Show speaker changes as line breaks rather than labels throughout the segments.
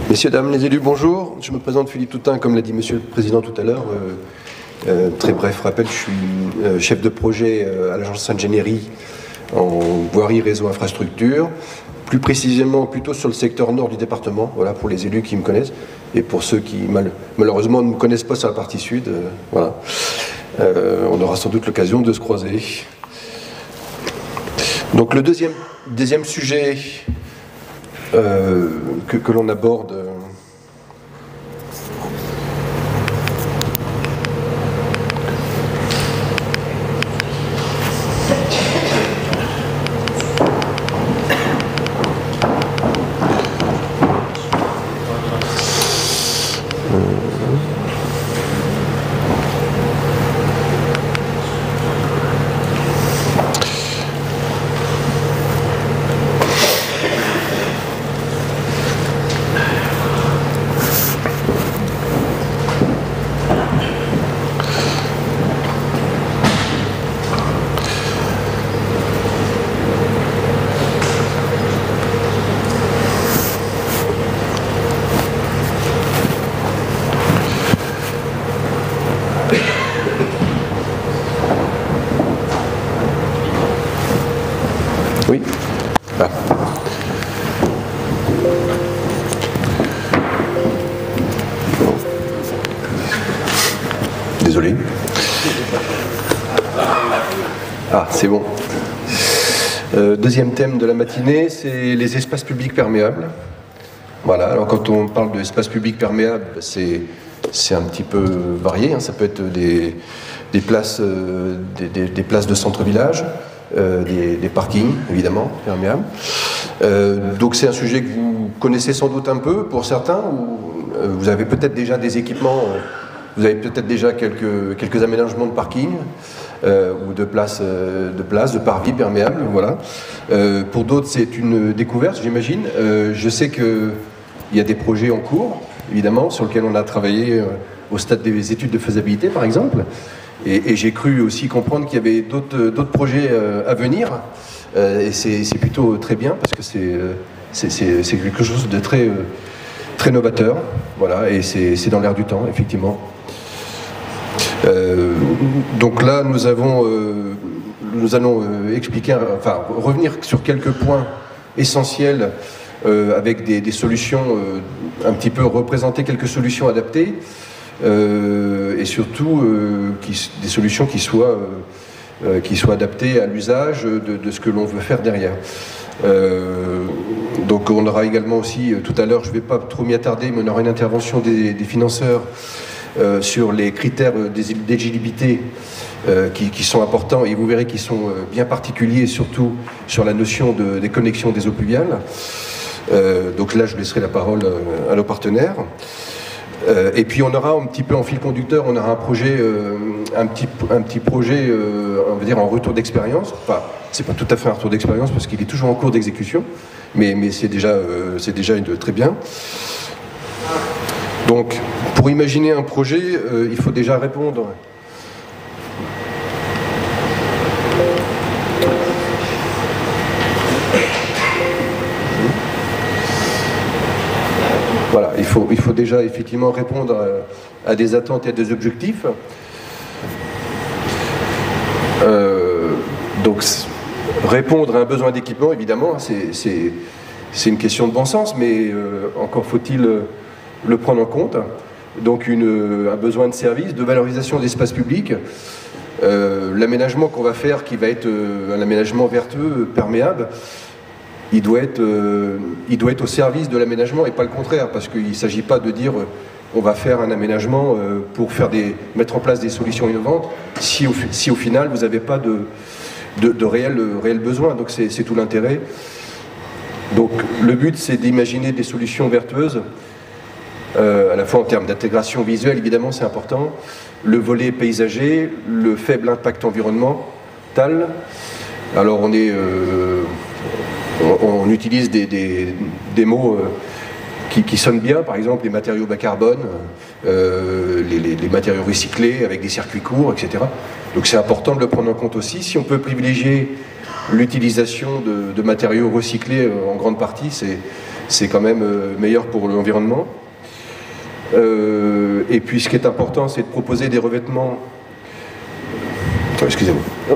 Messieurs, dames les élus, bonjour. Je me présente Philippe Toutain, comme l'a dit Monsieur le Président tout à l'heure. Très bref rappel, je suis chef de projet à l'agence Ingénierie en voirie, réseau, infrastructure. Plus précisément, plutôt sur le secteur nord du département, voilà, pour les élus qui me connaissent. Et pour ceux qui, malheureusement, ne me connaissent pas sur la partie sud, voilà. On aura sans doute l'occasion de se croiser. Donc le deuxième sujet que l'on aborde, oui. Ah. Bon. Désolé. Ah, c'est bon. Deuxième thème de la matinée, c'est les espaces publics perméables. Voilà, alors quand on parle d'espaces publics perméables, c'est un petit peu varié, hein. Ça peut être des places, des places de centre-village, des parkings, évidemment, perméables. Donc c'est un sujet que vous connaissez sans doute un peu, pour certains, ou vous avez peut-être déjà des équipements, vous avez peut-être déjà quelques aménagements de parking, ou de places, de parvis perméables, voilà. Pour d'autres, c'est une découverte, j'imagine. Je sais qu'il y a des projets en cours, évidemment, sur lesquels on a travaillé au stade des études de faisabilité, par exemple. Et j'ai cru aussi comprendre qu'il y avait d'autres projets à venir. Et c'est plutôt très bien, parce que c'est quelque chose de très novateur. Voilà, et c'est dans l'air du temps, effectivement. Donc là, nous allons expliquer, enfin, revenir sur quelques points essentiels avec des solutions, un petit peu représenter quelques solutions adaptées, et surtout des solutions qui soient adaptées à l'usage de ce que l'on veut faire derrière. Donc on aura également aussi, tout à l'heure, je ne vais pas trop m'y attarder, mais on aura une intervention des financeurs sur les critères d'éligibilité qui sont importants, et vous verrez qu'ils sont bien particuliers, surtout sur la notion des connexions des eaux pluviales. Donc là, je laisserai la parole à nos partenaires. Et puis on aura un petit peu en fil conducteur, on aura un projet, un petit projet, on va dire en retour d'expérience. Enfin, c'est pas tout à fait un retour d'expérience parce qu'il est toujours en cours d'exécution, mais c'est déjà très bien. Donc, pour imaginer un projet, il faut déjà répondre. Voilà, il faut déjà effectivement répondre à des attentes et à des objectifs. Donc, répondre à un besoin d'équipement, évidemment, c'est une question de bon sens, mais encore faut-il le prendre en compte. Donc un besoin de service, de valorisation d'espace public, l'aménagement qu'on va faire, qui va être un aménagement vertueux, perméable, il doit être au service de l'aménagement et pas le contraire, parce qu'il ne s'agit pas de dire on va faire un aménagement pour mettre en place des solutions innovantes si au final vous n'avez pas de réel besoin. Donc c'est tout l'intérêt. Donc le but, c'est d'imaginer des solutions vertueuses, à la fois en termes d'intégration visuelle, évidemment c'est important, le volet paysager, le faible impact environnemental. Alors on utilise des mots qui sonnent bien, par exemple les matériaux bas carbone, les matériaux recyclés avec des circuits courts, etc. Donc c'est important de le prendre en compte aussi. Si on peut privilégier l'utilisation de matériaux recyclés en grande partie, c'est quand même meilleur pour l'environnement. Et puis ce qui est important, c'est de proposer des revêtements. Oh, excusez-moi. Oh.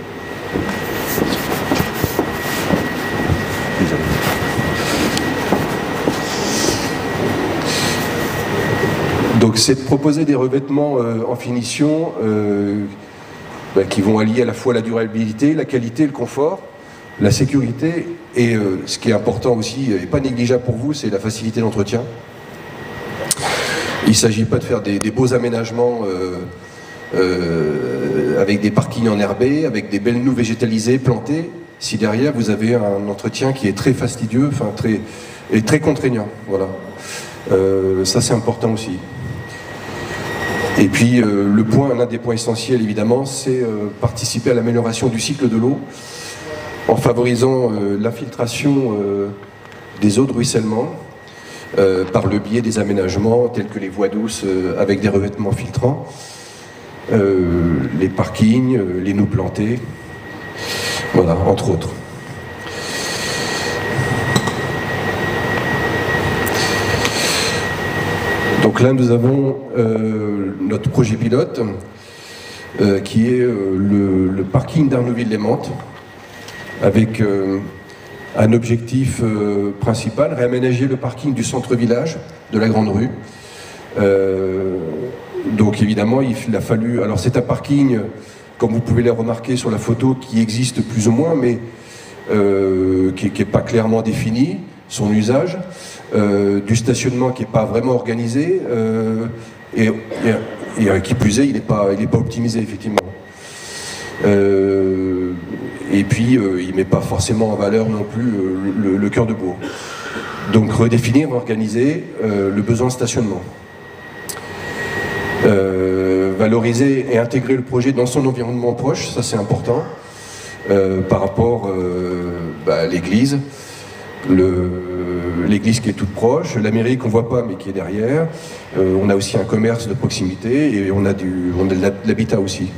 Donc c'est de proposer des revêtements en finition qui vont allier à la fois la durabilité, la qualité, le confort, la sécurité, et ce qui est important aussi, et pas négligeable pour vous, c'est la facilité d'entretien. Il ne s'agit pas de faire des beaux aménagements avec des parkings enherbés, avec des belles noues végétalisées, plantées, si derrière vous avez un entretien qui est très fastidieux, enfin très contraignant. Voilà. Ça c'est important aussi. Et puis l'un des points essentiels évidemment, c'est participer à l'amélioration du cycle de l'eau en favorisant l'infiltration des eaux de ruissellement par le biais des aménagements tels que les voies douces avec des revêtements filtrants, les parkings, les noues plantées, voilà, entre autres. Donc là, nous avons notre projet pilote qui est le parking d'Arnouville-les-Mantes avec un objectif principal, réaménager le parking du centre-village de la Grande Rue. Donc évidemment, il a fallu... Alors c'est un parking, comme vous pouvez le remarquer sur la photo, qui existe plus ou moins, mais qui n'est pas clairement défini, son usage. Du stationnement qui n'est pas vraiment organisé et qui plus est, il n'est pas optimisé effectivement. Et puis il ne met pas forcément en valeur non plus le cœur de bourg. Donc redéfinir, organiser le besoin de stationnement. Valoriser et intégrer le projet dans son environnement proche, ça c'est important, par rapport à l'église. L'église qui est toute proche, la mairie qu'on ne voit pas mais qui est derrière, on a aussi un commerce de proximité et on a de l'habitat aussi.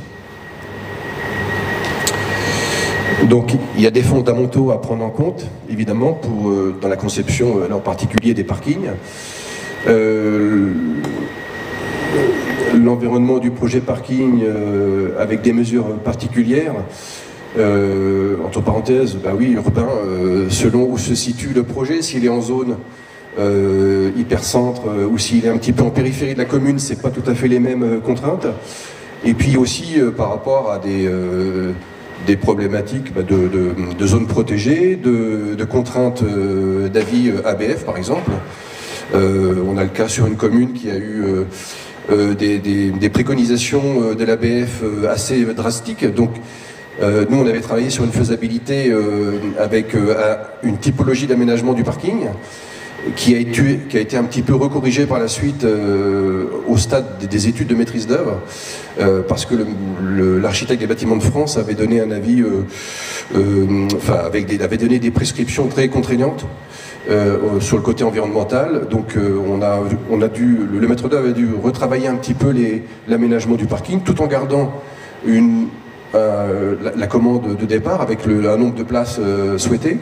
Donc il y a des fondamentaux à prendre en compte, évidemment, dans la conception en particulier des parkings. L'environnement du projet parking avec des mesures particulières. Entre parenthèses, bah oui, urbain, selon où se situe le projet, s'il est en zone hypercentre ou s'il est un petit peu en périphérie de la commune, c'est pas tout à fait les mêmes contraintes. Et puis aussi par rapport à des problématiques de zones protégées, de contraintes d'avis ABF par exemple. On a le cas sur une commune qui a eu des préconisations de l'ABF assez drastiques. Donc, nous, on avait travaillé sur une faisabilité avec une typologie d'aménagement du parking qui a été un petit peu recorrigée par la suite au stade des études de maîtrise d'œuvre parce que l'architecte des bâtiments de France avait donné un avis, avait donné des prescriptions très contraignantes sur le côté environnemental. Donc le maître d'œuvre a dû retravailler un petit peu l'aménagement du parking tout en gardant la commande de départ avec un nombre de places souhaité.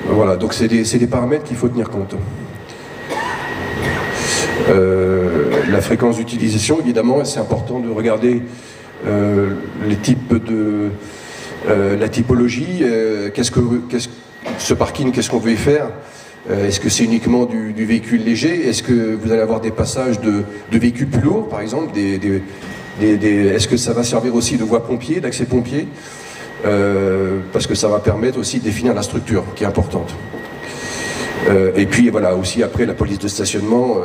Voilà, donc c'est des paramètres qu'il faut tenir compte. La fréquence d'utilisation, évidemment, c'est important de regarder les types la typologie. Ce parking, qu'est-ce qu'on veut y faire? Est-ce que c'est uniquement du véhicule léger? Est-ce que vous allez avoir des passages de véhicules plus lourds, par exemple? Est-ce que ça va servir aussi de voie pompier, d'accès pompier? Parce que ça va permettre aussi de définir la structure, qui est importante. Et puis voilà, aussi après la police de stationnement,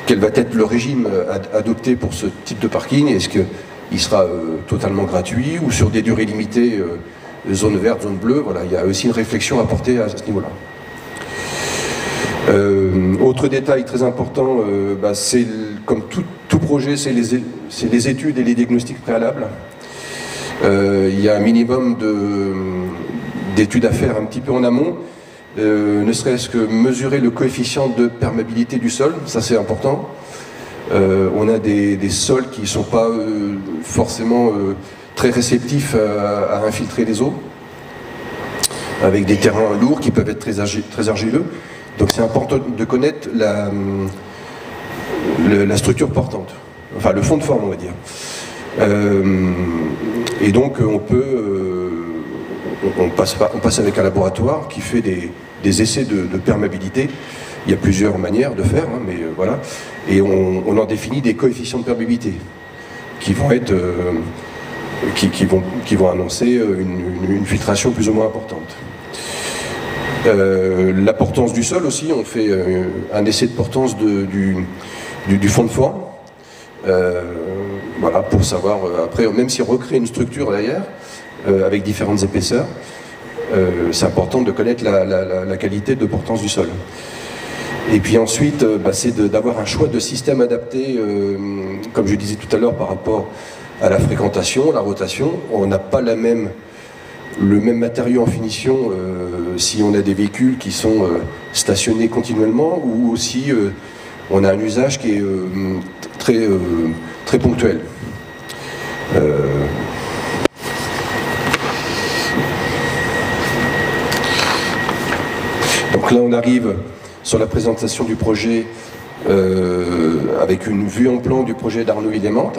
quel va être le régime adopté pour ce type de parking? Est-ce qu'il sera totalement gratuit ou sur des durées limitées, zone verte, zone bleue? Voilà, il y a aussi une réflexion à porter à ce niveau-là. Autre détail très important, c'est comme tout projet, c'est les études et les diagnostics préalables. Il y a un minimum d'études à faire un petit peu en amont, ne serait-ce que mesurer le coefficient de perméabilité du sol, ça c'est important. On a des sols qui ne sont pas forcément très réceptifs à infiltrer les eaux. avec des terrains lourds qui peuvent être très argileux. Donc c'est important de connaître la structure portante, enfin le fond de forme on va dire. Et donc on passe avec un laboratoire qui fait des essais de perméabilité. Il y a plusieurs manières de faire, hein, mais voilà. Et on en définit des coefficients de perméabilité qui vont être, qui vont annoncer une filtration plus ou moins importante. La portance du sol aussi, on fait un essai de portance du fond de forme. Voilà, pour savoir, après, même si on recrée une structure derrière, avec différentes épaisseurs, c'est important de connaître la qualité de portance du sol. Et puis ensuite, c'est d'avoir un choix de système adapté, comme je disais tout à l'heure, par rapport à la fréquentation, la rotation. On n'a pas le même matériau en finition si on a des véhicules qui sont stationnés continuellement ou si on a un usage qui est très ponctuel. Donc là on arrive sur la présentation du projet avec une vue en plan du projet d'Arnouville-lès-Mantes.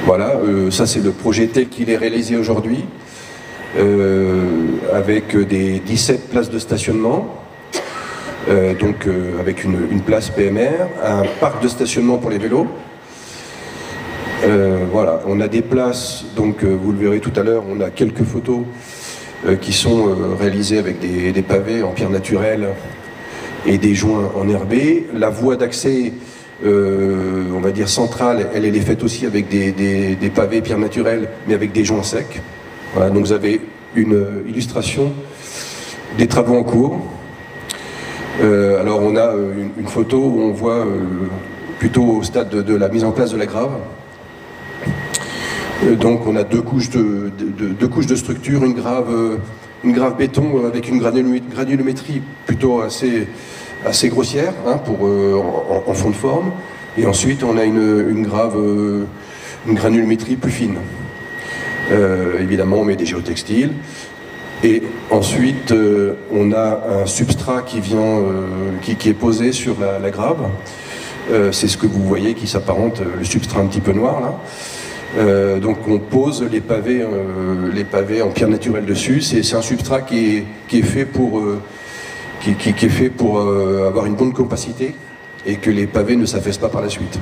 Voilà, ça c'est le projet tel qu'il est réalisé aujourd'hui, avec des 17 places de stationnement, avec une place PMR, un parc de stationnement pour les vélos. Voilà, on a des places, donc vous le verrez tout à l'heure, on a quelques photos qui sont réalisées avec des pavés en pierre naturelle et des joints en herbé. La voie d'accès, on va dire centrale, elle est faite aussi avec des pavés pierre naturelle, mais avec des joints secs. Voilà, donc vous avez une illustration des travaux en cours. Alors on a une photo où on voit plutôt au stade de la mise en place de la grave. Donc on a deux couches de structure, une grave béton avec une granulométrie plutôt assez grossière, hein, en fond de forme, et ensuite on a une granulométrie plus fine. Évidemment on met des géotextiles, et ensuite on a un substrat qui est posé sur la grave. C'est ce que vous voyez qui s'apparente, le substrat un petit peu noir là. Donc on pose les pavés en pierre naturelle dessus. C'est un substrat qui est fait pour avoir une bonne compacité et que les pavés ne s'affaissent pas par la suite.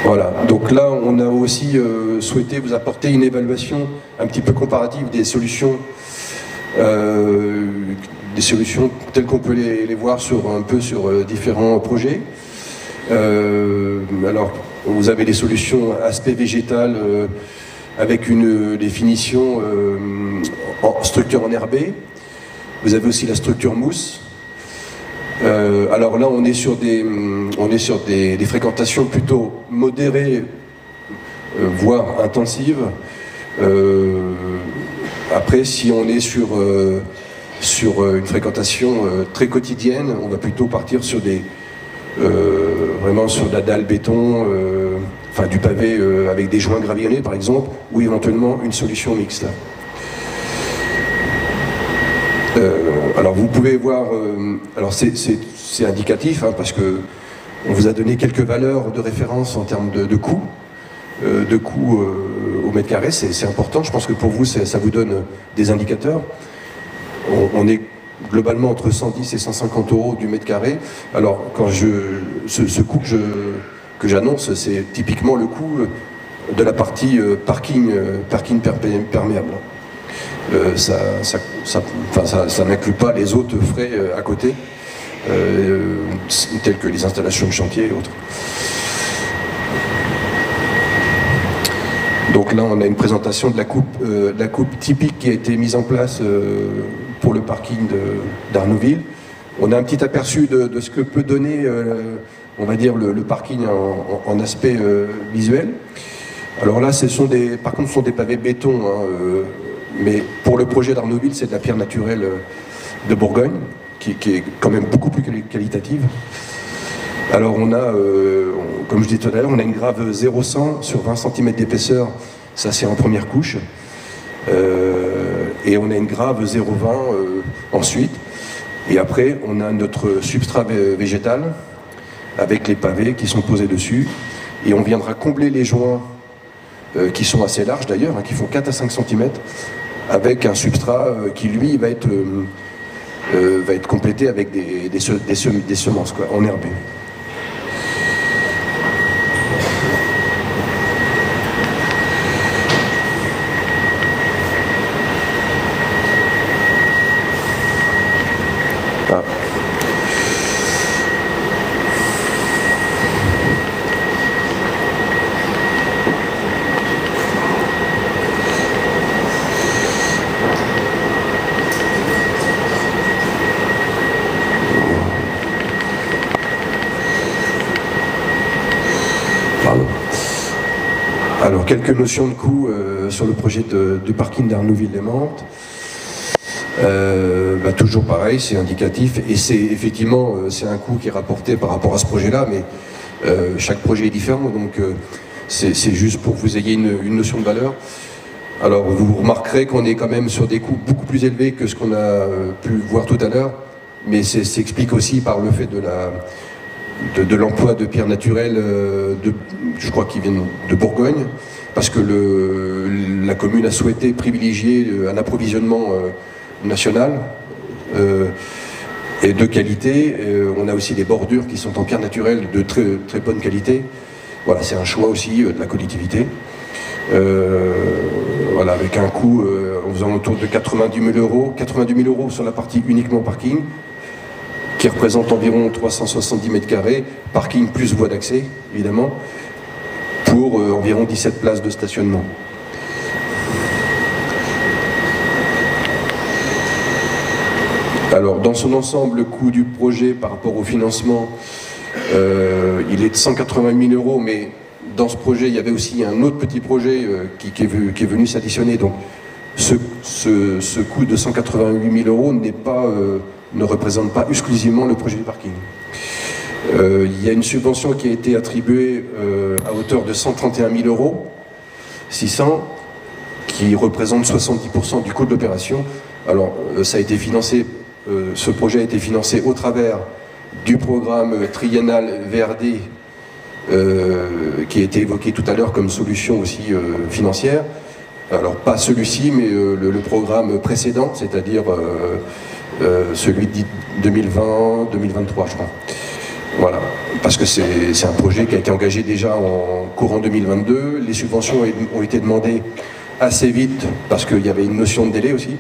Voilà, donc là on a aussi souhaité vous apporter une évaluation un petit peu comparative des solutions telles qu'on peut les voir sur différents projets. Alors vous avez des solutions aspect végétal avec une définition en structure enherbée. Vous avez aussi la structure mousse. Alors là on est sur des fréquentations plutôt modérées, voire intensives. Après si on est sur une fréquentation très quotidienne, on va plutôt partir sur vraiment sur de la dalle béton, enfin du pavé avec des joints gravillonnés par exemple, ou éventuellement une solution mixte. Alors vous pouvez voir, alors c'est indicatif hein, parce que on vous a donné quelques valeurs de référence en termes de coût, au mètre carré, c'est important. Je pense que pour vous ça vous donne des indicateurs. On est globalement entre 110 et 150 € du mètre carré. Alors quand ce coût que j'annonce, c'est typiquement le coût de la partie parking perméable. Ça n'inclut pas les autres frais à côté, tels que les installations de chantier et autres. Donc là on a une présentation de la coupe typique qui a été mise en place pour le parking d'Arnouville. On a un petit aperçu de ce que peut donner on va dire le parking en aspect visuel. Alors là par contre ce sont des pavés béton, hein, mais pour le projet d'Arnouville c'est de la pierre naturelle de Bourgogne qui est quand même beaucoup plus qualitative. Alors on a, comme je disais tout à l'heure, on a une grave 0,100 sur 20 cm d'épaisseur, ça c'est en première couche. et on a une grave 0,20 ensuite. Et après, on a notre substrat végétal avec les pavés qui sont posés dessus. Et on viendra combler les joints qui sont assez larges d'ailleurs, hein, qui font 4 à 5 cm, avec un substrat qui lui va être complété avec des semences quoi, enherbées. Ah. Alors, quelques notions de coût sur le projet du parking d'Arnouville-les-Mantes. Toujours pareil, c'est indicatif, et c'est effectivement c'est un coût qui est rapporté par rapport à ce projet-là, mais chaque projet est différent, donc c'est juste pour que vous ayez une notion de valeur. Alors, vous remarquerez qu'on est quand même sur des coûts beaucoup plus élevés que ce qu'on a pu voir tout à l'heure, mais s'explique aussi par le fait de l'emploi de pierres naturelles, je crois qu'ils viennent de Bourgogne, parce que la commune a souhaité privilégier un approvisionnement national et de qualité. On a aussi des bordures qui sont en pierre naturelle de très, très bonne qualité. Voilà, c'est un choix aussi de la collectivité. Voilà, avec un coût en faisant autour de 90 000 €, 90 000 € sur la partie uniquement parking, qui représente environ 370 mètres carrés, parking plus voie d'accès, évidemment, pour environ 17 places de stationnement. Alors, dans son ensemble, le coût du projet par rapport au financement, il est de 180 000 €, mais dans ce projet, il y avait aussi un autre petit projet qui est venu s'additionner. Donc, ce coût de 188 000 € ne représente pas exclusivement le projet du parking. Il y a une subvention qui a été attribuée à hauteur de 131 000 €, qui représente 70% du coût de l'opération. Alors, ça a été financé, ce projet a été financé au travers du programme triennal VRD qui a été évoqué tout à l'heure comme solution aussi financière. Alors, pas celui-ci, mais le programme précédent, c'est-à-dire celui de 2020-2023, je crois. Voilà, parce que c'est un projet qui a été engagé déjà en courant 2022. Les subventions ont été demandées assez vite, parce qu'il y avait une notion de délai aussi.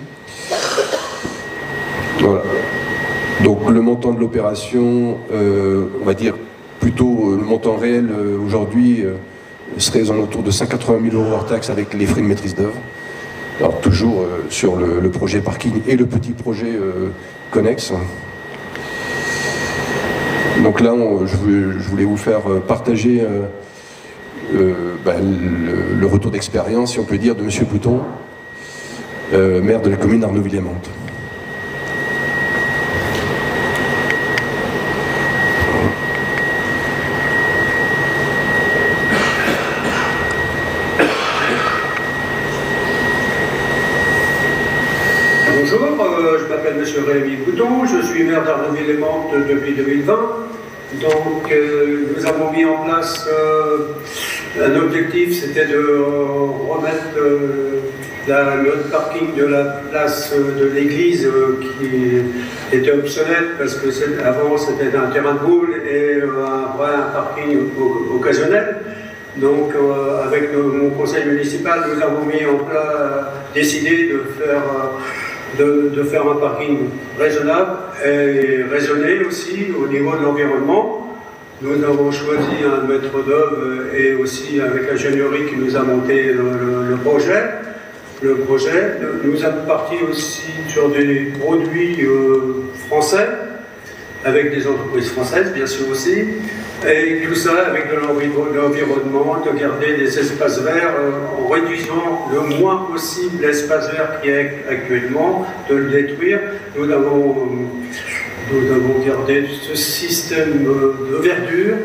Voilà. Donc le montant de l'opération, on va dire plutôt le montant réel aujourd'hui serait en autour de 180 000 € hors taxe avec les frais de maîtrise d'œuvre. Alors toujours sur le projet parking et le petit projet connexe. Donc là, je voulais vous faire partager le retour d'expérience, si on peut dire, de M. Bouton, maire de la commune d'Arnouville-les-Mantes.
Bonjour, je m'appelle M. Rémi Bouton, je suis maire d'Arnouville-les-Mantes depuis 2020. Donc nous avons mis en place un objectif, c'était de remettre le parking de la place de l'église qui était obsolète parce que avant c'était un terrain de boule et un parking occasionnel. Donc avec mon conseil municipal, nous avons décidé de faire un parking raisonnable et raisonné aussi au niveau de l'environnement. Nous avons choisi un maître d'œuvre et aussi avec l'ingénierie qui nous a monté le projet. Nous sommes partis aussi sur des produits français, avec des entreprises françaises bien sûr aussi, et tout ça avec de l'environnement, de garder des espaces verts en réduisant le moins possible l'espace vert qui est actuellement, de le détruire. Nous avons gardé ce système de verdure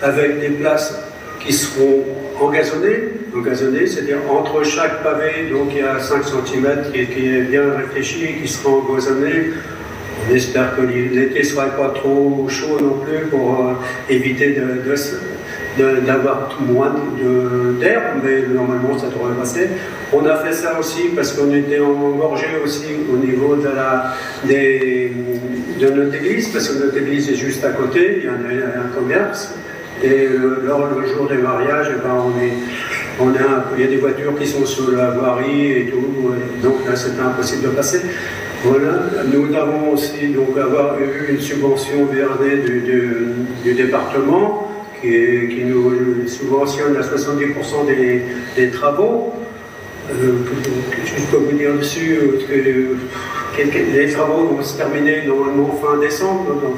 avec des places qui seront engazonnées, gazonné, c'est-à-dire entre chaque pavé, donc il y a 5 cm qui est bien réfléchi et qui sera gazonné. On espère que l'été ne sera pas trop chaud non plus pour éviter d'avoir moins d'herbe, mais normalement ça devrait passer. On a fait ça aussi parce qu'on était engorgé aussi au niveau de notre église, parce que notre église est juste à côté, il y a un commerce. Et lors le jour des mariages, eh ben, il y a des voitures qui sont sur la voirie et tout, et donc là c'était impossible de passer. Voilà. Nous avons aussi donc eu une subvention VRD du département qui nous subventionne à 70% des travaux. Je peux vous dire dessus que les travaux vont se terminer normalement fin décembre, donc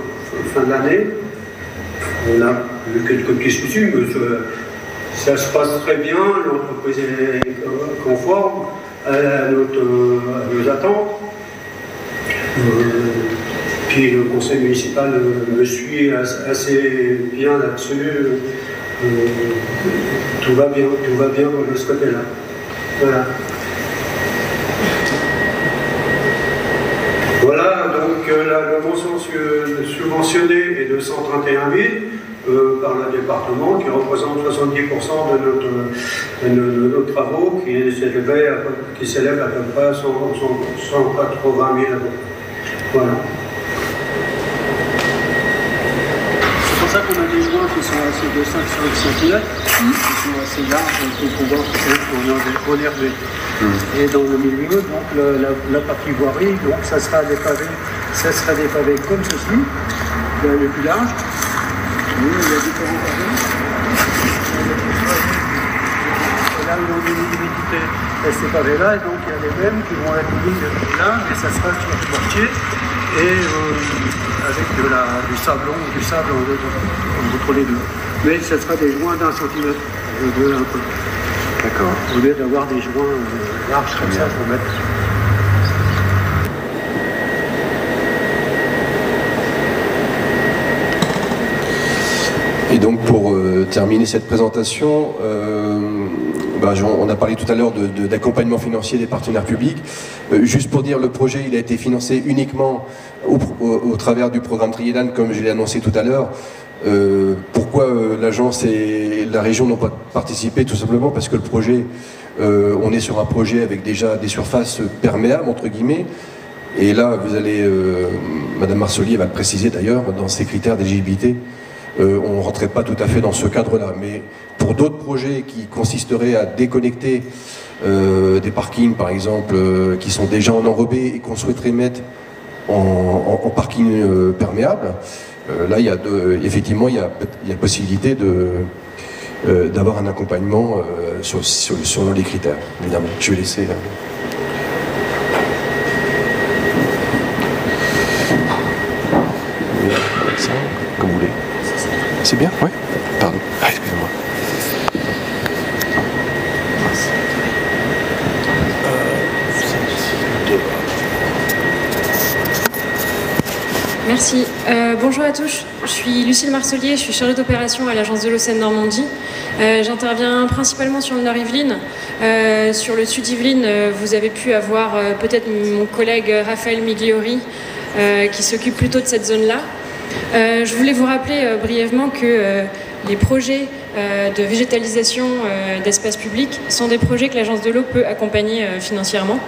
fin de l'année. On a eu quelques petits soucis, mais ça se passe très bien, l'entreprise est conforme à nos attentes. Puis le conseil municipal me suit assez bien là-dessus. Tout va bien de ce côté-là. Voilà. Voilà, donc le montant subventionné est de 131 000 par le département, qui représente 70% de nos travaux, qui s'élève à peu près à 180 000 euros. Voilà.
C'est pour ça qu'on a des joints qui sont assez de 5 cm, qui sont assez larges pour pouvoir en herber. Et dans le milieu, donc la partie voirie, donc ça sera des pavés comme ceci, le plus large. Oui, il y a différents pavés. Et là, ils ont des humidité ces pavés-là, et donc il y a les mêmes qui vont être mis là, mais ça sera sur le mortier, et avec du sable entre les deux. Mais ça sera des joints d'1 centimètre, un peu. D'accord. Au lieu d'avoir des joints larges comme ça, il faut mettre.
Et donc pour terminer cette présentation, on a parlé tout à l'heure d'accompagnement financier des partenaires publics. Juste pour dire, le projet il a été financé uniquement au travers du programme Triédan, comme je l'ai annoncé tout à l'heure. Pourquoi l'agence et la région n'ont pas participé? Tout simplement parce que le projet, on est sur un projet avec déjà des surfaces perméables, entre guillemets. Et là, vous allez, Madame Marcelier va le préciser d'ailleurs, dans ses critères d'éligibilité, on ne rentrait pas tout à fait dans ce cadre-là. Mais pour d'autres projets qui consisteraient à déconnecter des parkings, par exemple, qui sont déjà en enrobé et qu'on souhaiterait mettre en parking perméable, là, effectivement, il y a possibilité d'avoir un accompagnement sur les critères, évidemment. Je vais laisser... ça, comme vous voulez. C'est bien? Oui. Pardon. Ah, excusez-moi.
Merci. Bonjour à tous. Je suis Lucille Marcelier, je suis chargée d'opération à l'agence de l'eau Seine-Normandie. J'interviens principalement sur le Nord-Yvelines. Sur le Sud-Yvelines, vous avez pu avoir peut-être mon collègue Raphaël Migliori qui s'occupe plutôt de cette zone-là. Je voulais vous rappeler brièvement que les projets de végétalisation d'espaces publics sont des projets que l'agence de l'eau peut accompagner financièrement.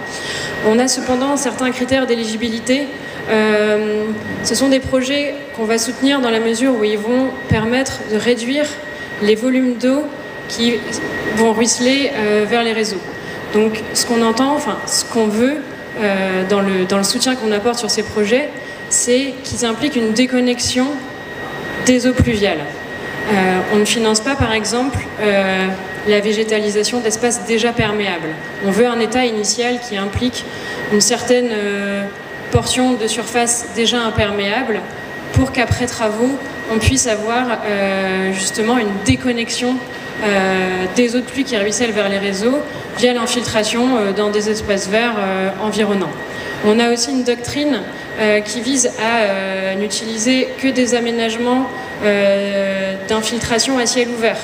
On a cependant certains critères d'éligibilité. Ce sont des projets qu'on va soutenir dans la mesure où ils vont permettre de réduire les volumes d'eau qui vont ruisseler vers les réseaux. Donc ce qu'on entend, enfin ce qu'on veut dans le soutien qu'on apporte sur ces projets, c'est qu'ils impliquent une déconnexion des eaux pluviales. On ne finance pas par exemple la végétalisation d'espaces déjà perméables. On veut un état initial qui implique une certaine portion de surface déjà imperméable pour qu'après travaux, on puisse avoir justement une déconnexion des eaux de pluie qui ruissellent vers les réseaux via l'infiltration dans des espaces verts environnants. On a aussi une doctrine qui vise à n'utiliser que des aménagements d'infiltration à ciel ouvert.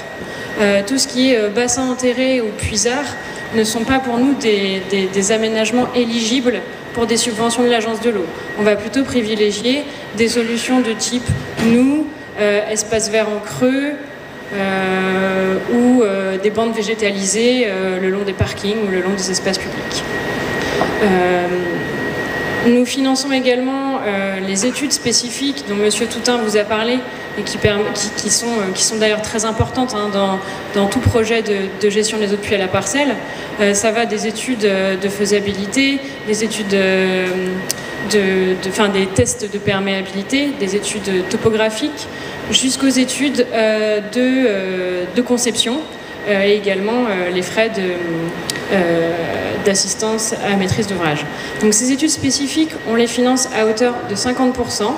tout ce qui est bassin enterré ou puisard ne sont pas pour nous des aménagements éligibles pour des subventions de l'agence de l'eau. On va plutôt privilégier des solutions de type espace vert en creux, ou des bandes végétalisées le long des parkings ou le long des espaces publics. Nous finançons également les études spécifiques dont M. Toutain vous a parlé et qui sont d'ailleurs très importantes dans tout projet de gestion des eaux de pluie à la parcelle. Ça va des études de faisabilité, des études des tests de perméabilité, des études topographiques, jusqu'aux études de conception et également les frais d'assistance à maîtrise d'ouvrage. Donc ces études spécifiques, on les finance à hauteur de 50%.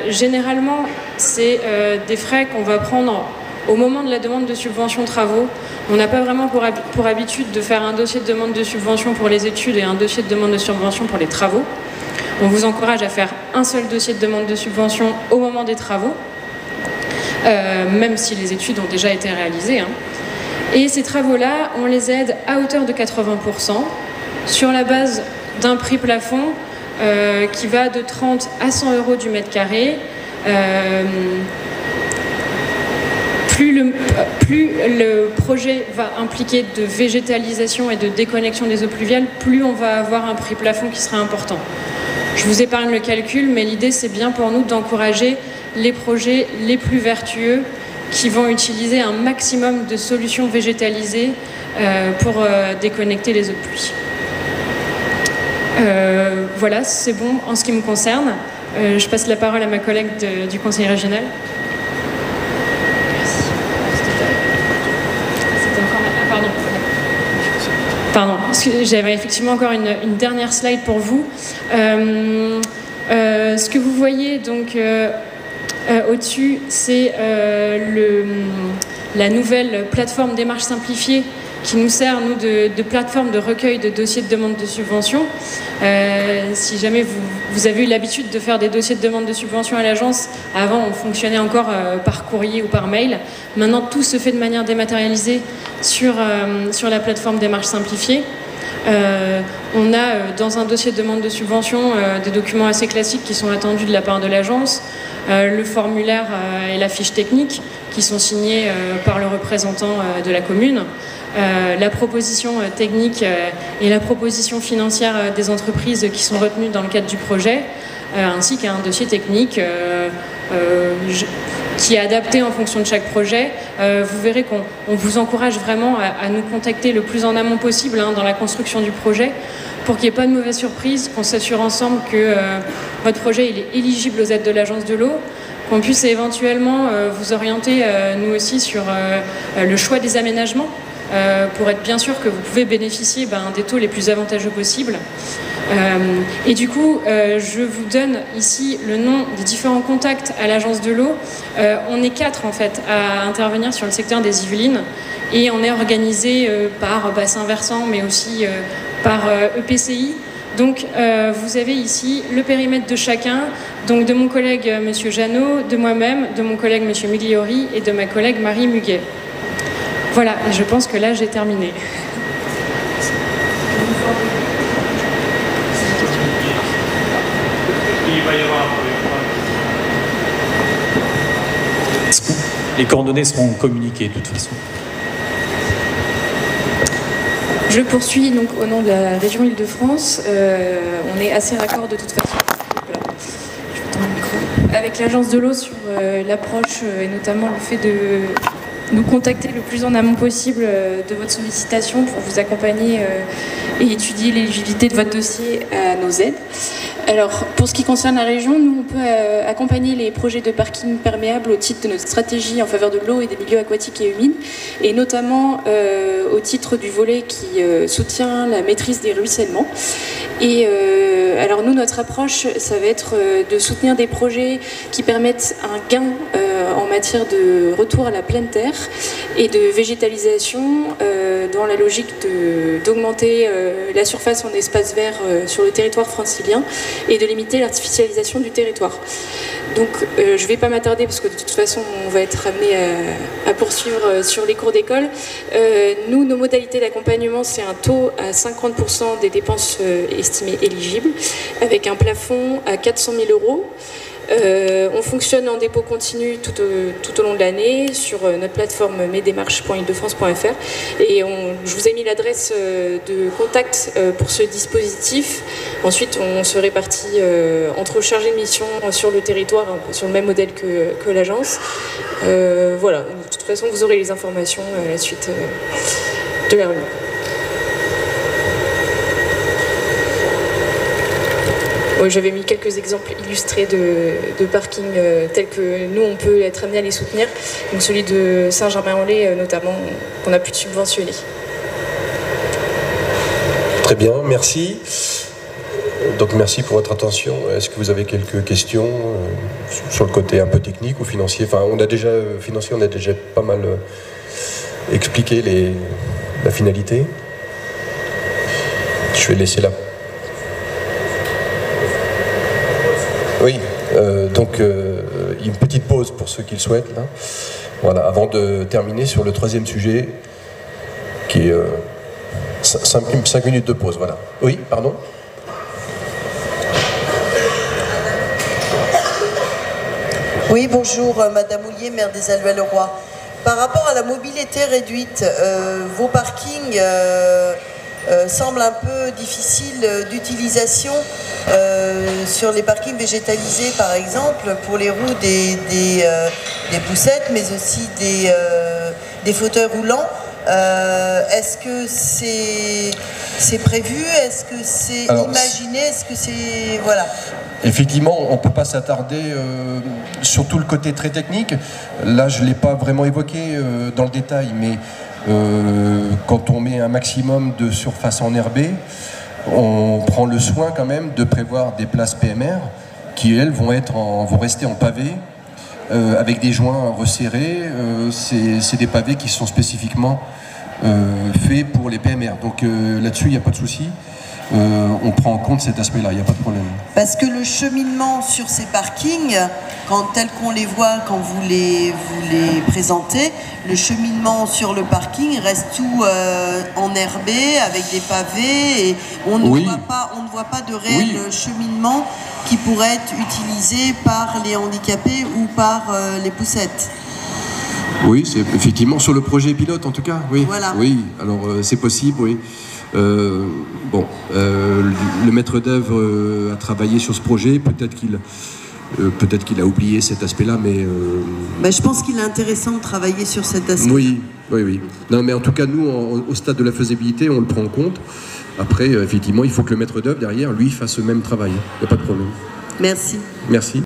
Généralement, c'est des frais qu'on va prendre au moment de la demande de subvention travaux. On n'a pas vraiment pour habitude de faire un dossier de demande de subvention pour les études et un dossier de demande de subvention pour les travaux. On vous encourage à faire un seul dossier de demande de subvention au moment des travaux, même si les études ont déjà été réalisées. Et ces travaux-là, on les aide à hauteur de 80% sur la base d'un prix plafond qui va de 30 à 100 euros du mètre carré. Plus le projet va impliquer de végétalisation et de déconnexion des eaux pluviales, plus on va avoir un prix plafond qui sera important. Je vous épargne le calcul, mais l'idée c'est bien pour nous d'encourager les projets les plus vertueux qui vont utiliser un maximum de solutions végétalisées pour déconnecter les eaux de pluie. Voilà, c'est bon en ce qui me concerne. Je passe la parole à ma collègue du Conseil régional. Pardon, j'avais effectivement encore une dernière slide pour vous. Ce que vous voyez donc au-dessus, c'est la nouvelle plateforme démarche simplifiée qui nous sert, nous, de plateforme de recueil de dossiers de demande de subvention. Si jamais vous avez eu l'habitude de faire des dossiers de demande de subvention à l'agence, avant on fonctionnait encore par courrier ou par mail. Maintenant tout se fait de manière dématérialisée sur la plateforme démarche simplifiée. On a dans un dossier de demande de subvention des documents assez classiques qui sont attendus de la part de l'agence, le formulaire et la fiche technique qui sont signés par le représentant de la commune, la proposition technique et la proposition financière des entreprises qui sont retenues dans le cadre du projet, ainsi qu'un dossier technique qui est adapté en fonction de chaque projet. Vous verrez qu'on vous encourage vraiment à nous contacter le plus en amont possible dans la construction du projet pour qu'il n'y ait pas de mauvaise surprise, qu'on s'assure ensemble que votre projet il est éligible aux aides de l'agence de l'eau, qu'on puisse éventuellement vous orienter nous aussi sur le choix des aménagements pour être bien sûr que vous pouvez bénéficier des taux les plus avantageux possibles. Et du coup, je vous donne ici le nom des différents contacts à l'agence de l'eau. On est 4 en fait à intervenir sur le secteur des Yvelines et on est organisé par bassin versant mais aussi par EPCI. Donc vous avez ici le périmètre de chacun, donc de mon collègue Monsieur Jeannot, de moi-même, de mon collègue Monsieur Migliori et de ma collègue Marie Muguet. Voilà, et je pense que là j'ai terminé.
Les coordonnées seront communiquées de toute façon.
Je poursuis donc au nom de la région Île-de-France. On est assez raccord de toute façon. Voilà. Je vous tends le micro. Avec l'agence de l'eau sur l'approche et notamment le fait de nous contacter le plus en amont possible de votre sollicitation pour vous accompagner et étudier l'éligibilité de votre dossier à nos aides. Alors, pour ce qui concerne la région, nous, on peut accompagner les projets de parking perméable au titre de notre stratégie en faveur de l'eau et des milieux aquatiques et humides, et notamment au titre du volet qui soutient la maîtrise des ruissellements. Et alors, nous, notre approche, ça va être de soutenir des projets qui permettent un gain en matière de retour à la pleine terre et de végétalisation dans la logique d'augmenter la surface en espace vert sur le territoire francilien et de limiter l'artificialisation du territoire. Donc je ne vais pas m'attarder parce que de toute façon on va être amené à poursuivre sur les cours d'école. Nous, nos modalités d'accompagnement, c'est un taux à 50% des dépenses estimées éligibles avec un plafond à 400 000 €. On fonctionne en dépôt continu tout au long de l'année sur notre plateforme mesdémarches.ile-de-france.fr et je vous ai mis l'adresse de contact pour ce dispositif. Ensuite, on se répartit entre chargés de mission sur le territoire, sur le même modèle que l'agence. Voilà, de toute façon, vous aurez les informations à la suite de la réunion. J'avais mis quelques exemples illustrés de parking tels que nous, on peut être amené à les soutenir. Donc celui de Saint-Germain-en-Laye, notamment, qu'on a pu subventionner.
Très bien, merci. Donc merci pour votre attention. Est-ce que vous avez quelques questions sur le côté un peu technique ou financier? Enfin, on a déjà pas mal expliqué la finalité. Je vais laisser la... Oui, donc une petite pause pour ceux qui le souhaitent, là. Voilà, avant de terminer sur le troisième sujet, qui est 5 minutes de pause, voilà. Oui, pardon?
Oui, bonjour, Madame Houlier, maire des Alluets-le-Roi. Par rapport à la mobilité réduite, vos parkings semblent un peu difficiles d'utilisation sur les parkings végétalisés, par exemple, pour les roues des poussettes, mais aussi des fauteuils roulants. Est-ce que c'est prévu? Est-ce que c'est imaginé? Est-ce que c'est... Voilà.
Effectivement, on ne peut pas s'attarder sur tout le côté très technique. Là, je ne l'ai pas vraiment évoqué dans le détail, mais quand on met un maximum de surface enherbée, on prend le soin quand même de prévoir des places PMR qui, elles, vont rester en pavé avec des joints resserrés. C'est des pavés qui sont spécifiquement faits pour les PMR. Donc là-dessus, il n'y a pas de souci. On prend en compte cet aspect-là, il n'y a pas de problème.
Parce que le cheminement sur ces parkings, tel qu'on les voit quand vous les présentez, le cheminement sur le parking reste tout enherbé avec des pavés et on ne voit pas de réel cheminement qui pourrait être utilisé par les handicapés ou par les poussettes.
Oui, c'est effectivement sur le projet pilote en tout cas, oui. Voilà. Oui, alors c'est possible, oui. Le maître d'œuvre a travaillé sur ce projet, peut-être qu'il a oublié cet aspect-là, mais...
je pense qu'il est intéressant de travailler sur cet aspect.
Oui. Non, mais en tout cas, nous, au stade de la faisabilité, on le prend en compte. Après, effectivement, il faut que le maître d'œuvre, derrière, lui, fasse le même travail. Il n'y a pas de problème.
Merci.
Merci.